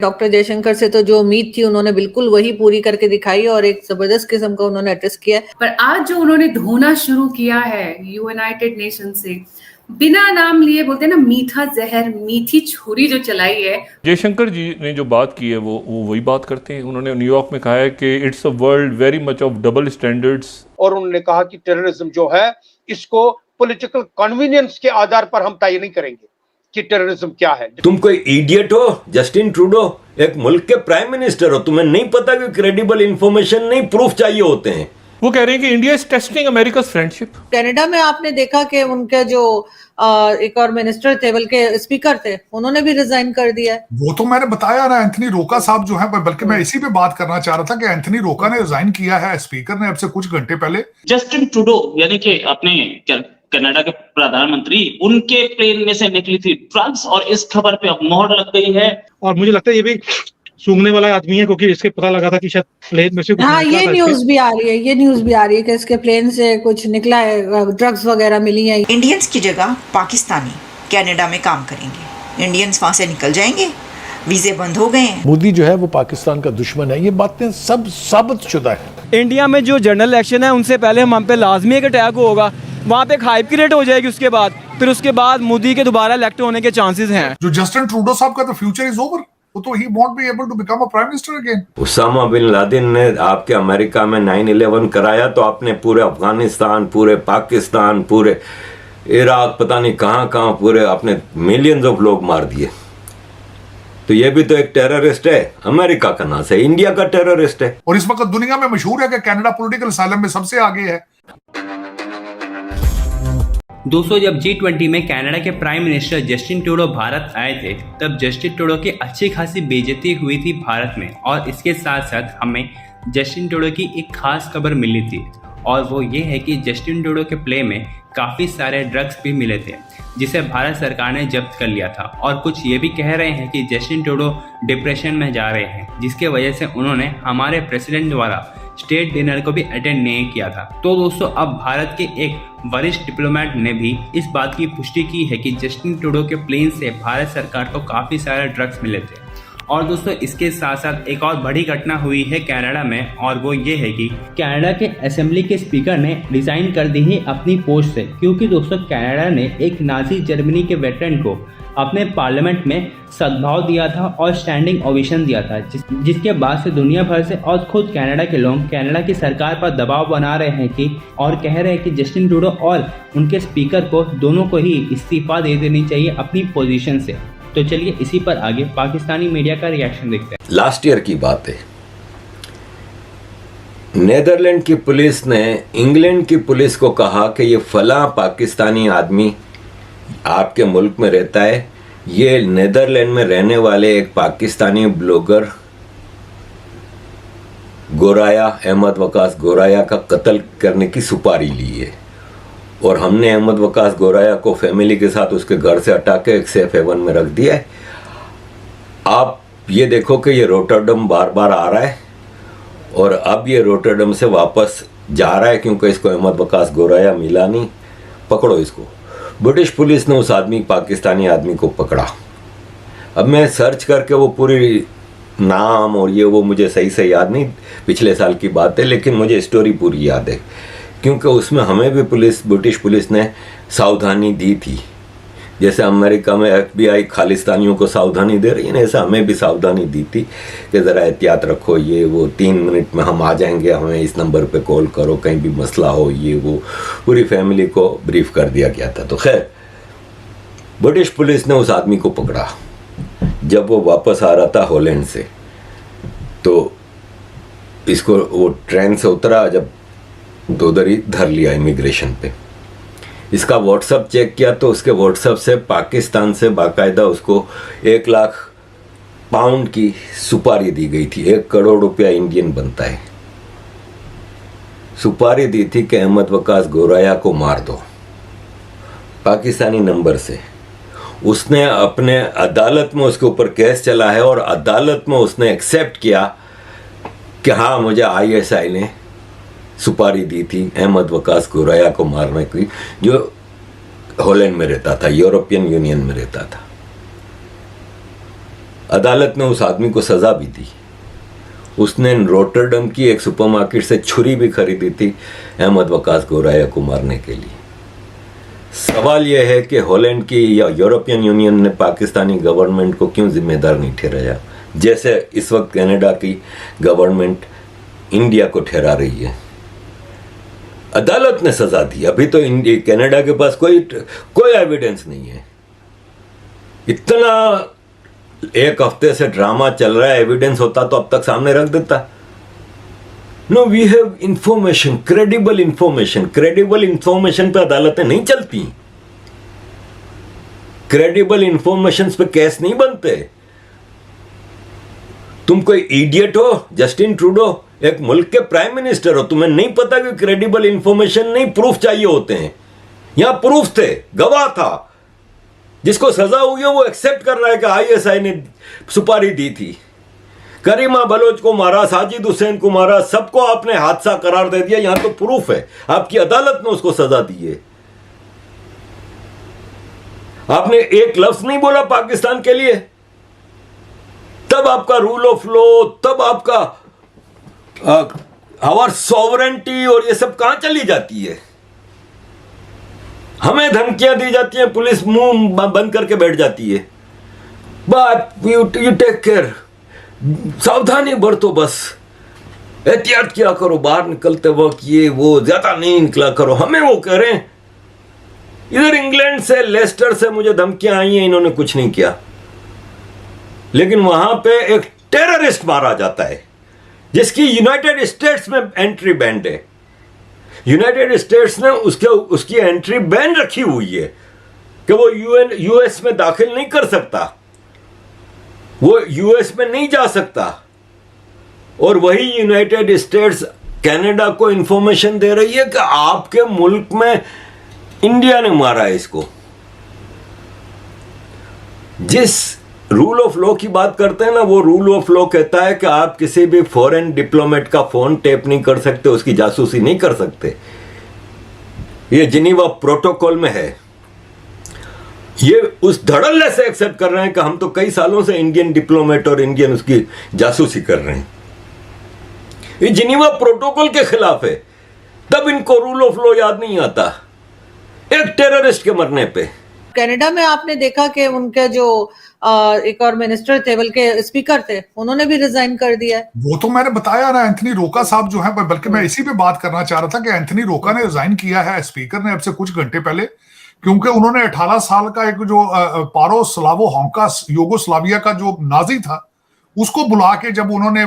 Doctor Jaishankar से तो जो उम्मीद थी उन्होंने बिल्कुल वही पूरी करके दिखाई और एक जबरदस्त किस्म का उन्होंने एड्रेस किया है। पर आज जो उन्होंने धोना शुरू किया है यूनाइटेड नेशन से, बिना नाम लिए, बोलते हैं ना, मीठा जहर, मीठी छुरी जो चलाई है। जयशंकर जी ने जो बात की है वो वही बात करते हैं। उन्होंने न्यूयॉर्क में कहा है कि it's a world very much of double standards, और उन्होंने कहा कि टेररिज्म जो है इसको पॉलिटिकल कन्वीनियंस के आधार पर हम तय नहीं करेंगे कि टेररिज्म क्या है। तुम कोई इडियट हो जस्टिन ट्रूडो, एक मुल्क के प्राइम मिनिस्टर हो, तुम्हें नहीं पता कि क्रेडिबल इंफॉर्मेशन नहीं प्रूफ चाहिए होते हैं। वो कह रहे हैं कि India is testing America's friendship. Canada में आपने देखा कि उनके जो एक और मिनिस्टर थे, बल्कि स्पीकर थे, उन्होंने भी रिजाइन कर दिया है। वो तो मैंने बताया ना, एंथनी रोका साहब जो है, बल्कि मैं इसी पे बात करना चाह रहा था कि एंथनी रोका ने रिजाइन किया है, स्पीकर ने अब से कुछ घंटे पहले। जस्टिन ट्रूडो यानी कि अपने कनाडा के प्रधानमंत्री, उनके प्लेन में से निकली थी ड्रग्स और इस खबर पे अब मोहर लग गई है। और मुझे लगता है ये भी सूंघने वाला आदमी है, क्योंकि इसके पता लगा था कि शायद प्लेन में से कुछ ये न्यूज भी आ रही है कि इसके प्लेन से कुछ निकला है, ड्रग्स वगैरह मिली है। इंडियंस की जगह पाकिस्तानी कनाडा में काम करेंगे, इंडियंस वहां से निकल जाएंगे, वीजे बंद हो गए हैं। मोदी जो है वो पाकिस्तान का दुश्मन है, ये बातें सब साबित शुदा है। इंडिया में जो जनरल इलेक्शन है उनसे पहले हम पे लाजमी एक अटैक होगा, वहाँ पे एक हाइप क्रिएट हो जाएगी, उसके बाद मोदी के दोबारा इलेक्ट होने के चांसेस हैं। जो जस्टिन ट्रूडो साहब का तो फ्यूचर इज ओवर, वो तो he won't be able to become a prime minister again. Osama bin Laden ने आपके अमेरिका में 9/11 कराया तो आपने पूरे अफगानिस्तान, पूरे पाकिस्तान, पूरे इराक, पता नहीं कहां कहां पूरे अपने मिलियंस ऑफ लोग मार दिए। तो ये भी तो एक टेररिस्ट है, अमेरिका का नाम है, इंडिया का टेररिस्ट है। और इस वक्त दुनिया में मशहूर है कि कनाडा पॉलिटिकल असाइलम में सबसे आगे है। दोस्तों, जब G20 में कनाडा के prime minister Justin Trudeau Bharat आए थे, तब जस्टिन ट्रूडो की अच्छी खासी बेइज्जती हुई थी भारत में। और इसके साथ साथ हमें जस्टिन ट्रूडो की एक खास खबर मिली थी, और वो ये है कि जस्टिन ट्रूडो के प्ले में काफ़ी सारे ड्रग्स भी मिले थे, जिसे भारत सरकार ने जब्त कर लिया था। और कुछ ये भी कह रहे हैं कि जस्टिन ट्रूडो डिप्रेशन में जा रहे हैं, जिसके वजह से उन्होंने हमारे प्रेसिडेंट द्वारा स्टेट डिनर को भी अटेंड नहीं किया था। तो दोस्तों, अब भारत के एक वरिष्ठ डिप्लोमेट ने भी इस बात की पुष्टि की है कि जस्टिन ट्रूडो के प्लेन से भारत सरकार को काफ़ी सारे ड्रग्स मिले थे। और दोस्तों, इसके साथ साथ एक और बड़ी घटना हुई है कनाडा में, और वो ये है कि कनाडा के असेंबली के स्पीकर ने रिजाइन कर दी है अपनी पोस्ट से, क्योंकि दोस्तों कनाडा ने एक नाजी जर्मनी के वेटरन को अपने पार्लियामेंट में सद्भाव दिया था और स्टैंडिंग ओवेशन दिया था, जिसके बाद से दुनिया भर से और खुद कनाडा के लोग कनाडा की सरकार पर दबाव बना रहे हैं कि, और कह रहे हैं कि जस्टिन ट्रूडो और उनके स्पीकर को दोनों को ही इस्तीफा दे देनी चाहिए अपनी पोजीशन से। तो चलिए इसी पर आगे पाकिस्तानी मीडिया का रिएक्शन देखते हैं। लास्ट ईयर की बात है, नेदरलैंड की पुलिस ने इंग्लैंड की पुलिस को कहा कि ये फला पाकिस्तानी आदमी आपके मुल्क में रहता है, ये नेदरलैंड में रहने वाले एक पाकिस्तानी ब्लॉगर गोराया, अहमद वकास गोराया का कत्ल करने की सुपारी ली है। और हमने अहमद वकास गोराया को फैमिली के साथ उसके घर से हटा के एक सेफ हेवन में रख दिया है। आप ये देखो कि ये रोटरडम बार बार आ रहा है, और अब ये रोटरडम से वापस जा रहा है, क्योंकि इसको अहमद वकास गोराया मिला नहीं। पकड़ो इसको। ब्रिटिश पुलिस ने उस आदमी, पाकिस्तानी आदमी को पकड़ा। अब मैं सर्च करके वो पूरी नाम और ये वो मुझे सही से याद नहीं, पिछले साल की बात है, लेकिन मुझे स्टोरी पूरी याद है, क्योंकि उसमें हमें भी ब्रिटिश पुलिस ने सावधानी दी थी। जैसे अमेरिका में FBI खालिस्तानियों को सावधानी दे रही है ना, ऐसा हमें भी सावधानी दी थी कि ज़रा एहतियात रखो, ये वो 3 मिनट में हम आ जाएंगे, हमें इस नंबर पे कॉल करो, कहीं भी मसला हो, ये वो पूरी फैमिली को ब्रीफ कर दिया गया था। तो खैर, ब्रिटिश पुलिस ने उस आदमी को पकड़ा जब वो वापस आ रहा था हॉलैंड से। तो इसको वो ट्रेन से उतरा, जब तो उधर ही धर लिया इमिग्रेशन पे। इसका व्हाट्सअप चेक किया तो उसके व्हाट्सअप से पाकिस्तान से बाकायदा उसको 1 लाख पाउंड की सुपारी दी गई थी। 1 करोड़ रुपया इंडियन बनता है। सुपारी दी थी कि अहमद वकास गोराया को मार दो, पाकिस्तानी नंबर से। उसने अपने अदालत में उसके ऊपर केस चला है, और अदालत में उसने एक्सेप्ट किया कि हाँ, मुझे ISI ने सुपारी दी थी अहमद वकास गोराया को मारने की, जो हॉलैंड में रहता था, यूरोपियन यूनियन में रहता था। अदालत ने उस आदमी को सजा भी दी। उसने रोटरडम की एक सुपरमार्केट से छुरी भी खरीदी थी अहमद वकास गोराया को मारने के लिए। सवाल यह है कि हॉलैंड की या यूरोपियन यूनियन ने पाकिस्तानी गवर्नमेंट को क्यों जिम्मेदार नहीं ठहराया, जैसे इस वक्त कनाडा की गवर्नमेंट इंडिया को ठहरा रही है। अदालत ने सजा दी। अभी तो कनाडा के पास कोई एविडेंस नहीं है। इतना एक हफ्ते से ड्रामा चल रहा है, एविडेंस होता तो अब तक सामने रख देता। No, we have information, credible information. Credible information पे अदालतें नहीं चलती। क्रेडिबल इंफॉर्मेशन पे केस नहीं बनते। तुम कोई इडियट हो, जस्टिन ट्रूडो, एक मुल्क के प्राइम मिनिस्टर हो, तुम्हें नहीं पता कि क्रेडिबल इंफॉर्मेशन नहीं, प्रूफ चाहिए होते हैं। यहां प्रूफ थे, गवाह था, जिसको सजा हुई है वो एक्सेप्ट कर रहा है कि आईएसआई ने सुपारी दी थी। करीमा बलोच को मारा, साजिद हुसैन को मारा, सबको आपने हादसा करार दे दिया। यहां तो प्रूफ है, आपकी अदालत ने उसको सजा दी है। आपने एक लफ्ज नहीं बोला पाकिस्तान के लिए, तब आपका रूल ऑफ लॉ, तब आपका आवर सॉवरेंटी और ये सब कहां चली जाती है। हमें धमकियां दी जाती हैं, पुलिस मुंह बंद करके बैठ जाती है। बट यू टेक केयर, सावधानी बरतो, बस एहतियात किया करो, बाहर निकलते वक्त ये वो ज्यादा नहीं निकला करो। हमें वो कह रहे हैं। इधर इंग्लैंड से, लेस्टर से मुझे धमकियां आई हैं, इन्होंने कुछ नहीं किया, लेकिन वहां पे एक टेररिस्ट मारा जाता है जिसकी यूनाइटेड स्टेट्स में एंट्री बैंड है। यूनाइटेड स्टेट्स ने उसकी एंट्री बैन रखी हुई है कि वो यूएस में दाखिल नहीं कर सकता, वो यूएस में नहीं जा सकता। और वही यूनाइटेड स्टेट्स कनाडा को इंफॉर्मेशन दे रही है कि आपके मुल्क में इंडिया ने मारा है इसको। जिस रूल ऑफ लॉ की बात करते हैं ना, वो रूल ऑफ लॉ कहता है कि आप किसी भी फॉरेन डिप्लोमेट का फोन टेप नहीं कर सकते, उसकी जासूसी नहीं कर सकते। ये जिनीवा प्रोटोकॉल में है। ये उस धड़ल्ले से एक्सेप्ट कर रहे हैं कि हम तो कई सालों से इंडियन डिप्लोमेट और इंडियन उसकी जासूसी कर रहे हैं। ये जिनीवा प्रोटोकॉल के खिलाफ है, तब इनको रूल ऑफ लॉ याद नहीं आता एक टेररिस्ट के मरने पे। कनाडा में आपने देखा कि उनके जो एक और मिनिस्टर थे, बल्कि स्पीकर थे, उन्होंने भी रिजाइन कर दिया है। वो तो मैंने बताया ना, एंथनी रोका साहब जो है, बल्कि मैं इसी पे बात करना चाह रहा था कि एंथनी रोका ने रिजाइन किया है स्पीकर ने अब से कुछ घंटे पहले, क्योंकि उन्होंने 18 साल का एक जो पारो स्लावो होंका यूगोस्लाविया का जो नाजी था उसको बुला के जब उन्होंने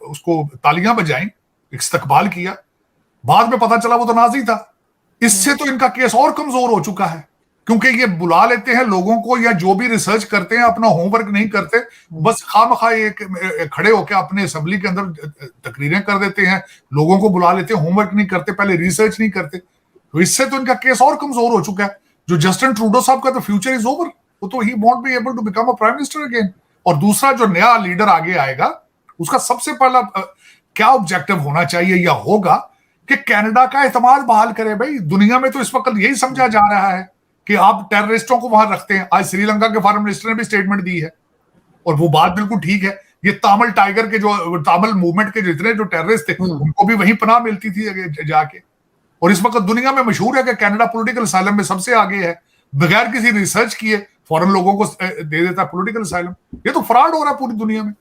उसको तालियां बजाई, इस्तकबाल किया, बाद में पता चला वो तो नाजी था। इससे तो इनका केस और कमजोर हो चुका है, क्योंकि ये बुला लेते हैं लोगों को, या जो भी रिसर्च करते हैं अपना होमवर्क नहीं करते, बस खामखा खड़े होकर अपने असेंबली के अंदर तकरीरें कर देते हैं, लोगों को बुला लेते हैं, होमवर्क नहीं करते, पहले रिसर्च नहीं करते। तो इससे तो इनका केस और कमजोर हो चुका है। जो जस्टिन ट्रूडो साहब का तो फ्यूचर इज ओवर, वो तो he won't be able to become a prime minister again. और दूसरा जो नया लीडर आगे आएगा, उसका सबसे पहला क्या ऑब्जेक्टिव होना चाहिए या होगा कि कनाडा का एतमाद बहाल करे। भाई दुनिया में तो इस वक्त यही समझा जा रहा है कि आप टेररिस्टों को वहां रखते हैं। आज श्रीलंका के फॉरेन मिनिस्टर ने भी स्टेटमेंट दी है और वो बात बिल्कुल ठीक है। ये तामिल टाइगर के जो तामिल मूवमेंट के जितने जो टेररिस्ट थे उनको भी वहीं पनाह मिलती थी जाके। और इस वक्त दुनिया में मशहूर है कि कनाडा पॉलिटिकल असाइलम में सबसे आगे है, बगैर किसी रिसर्च किए फॉरेन लोगों को दे देता है पॉलिटिकल असाइलम। ये तो फ्रॉड हो रहा है पूरी दुनिया में।